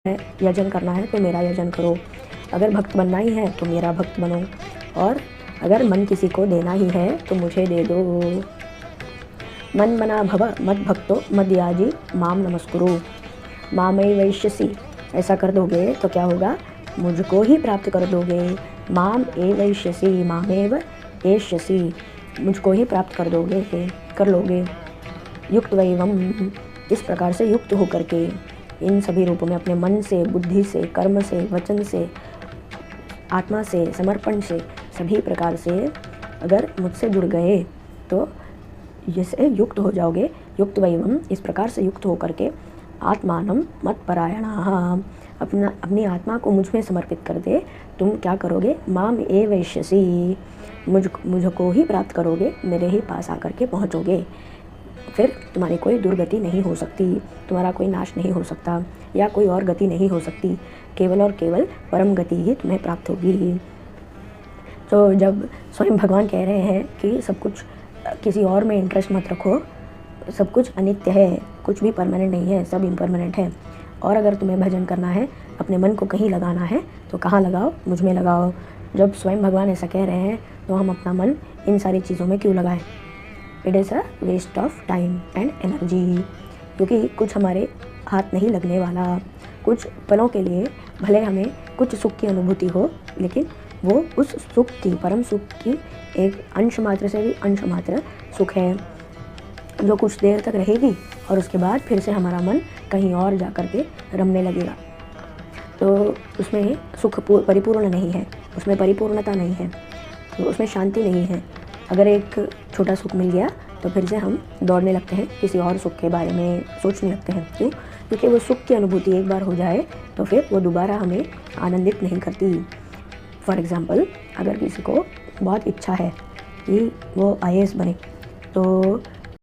यजन करना है तो मेरा यजन करो, अगर भक्त बनना ही है तो मेरा भक्त बनो, और अगर मन किसी को देना ही है तो मुझे दे दो। मन मना भव मद भक्तो मदयाजी माम नमस्कुरु मामय वैश्यसी। ऐसा कर दोगे तो क्या होगा, मुझको ही प्राप्त कर दोगे। माम ए वैश्यसी मामेव एष्यसी, मुझको ही प्राप्त कर दोगे, कर लोगे। युक्त वैवम, इस प्रकार से युक्त होकर के इन सभी रूपों में अपने मन से, बुद्धि से, कर्म से, वचन से, आत्मा से, समर्पण से, सभी प्रकार से अगर मुझसे जुड़ गए तो जैसे युक्त हो जाओगे। युक्त वैवम, इस प्रकार से युक्त होकर के आत्मानम मत परायणा, अपनी आत्मा को मुझ में समर्पित कर दे। तुम क्या करोगे, माम ए वैश्यसी, मुझको ही प्राप्त करोगे, मेरे ही पास आकर के पहुँचोगे। फिर तुम्हारी कोई दुर्गति नहीं हो सकती, तुम्हारा कोई नाश नहीं हो सकता, या कोई और गति नहीं हो सकती, केवल और केवल परम गति ही तुम्हें प्राप्त होगी। तो जब स्वयं भगवान कह रहे हैं कि सब कुछ किसी और में इंटरेस्ट मत रखो, सब कुछ अनित्य है, कुछ भी परमानेंट नहीं है, सब इम्परमानेंट है, और अगर तुम्हें भजन करना है, अपने मन को कहीं लगाना है तो कहाँ लगाओ, मुझ में लगाओ। जब स्वयं भगवान ऐसा कह रहे हैं तो हम अपना मन इन सारी चीज़ों में क्यों लगाएं। It is a waste of time and energy, क्योंकि कुछ हमारे हाथ नहीं लगने वाला। कुछ पलों के लिए भले हमें कुछ सुख की अनुभूति हो, लेकिन वो उस सुख की, परम सुख की एक अंश मात्र से भी अंश मात्र सुख है, जो कुछ देर तक रहेगी और उसके बाद फिर से हमारा मन कहीं और जा कर के रमने लगेगा। तो उसमें सुख परिपूर्ण नहीं है, उसमें परिपूर्णता नहीं है, तो उसमें शांति नहीं है। अगर एक छोटा सुख मिल गया तो फिर से हम दौड़ने लगते हैं, किसी और सुख के बारे में सोचने लगते हैं। क्यों? क्योंकि वो सुख की अनुभूति एक बार हो जाए तो फिर वो दोबारा हमें आनंदित नहीं करती। फॉर एग्ज़ाम्पल, अगर किसी को बहुत इच्छा है कि वो IAS बने, तो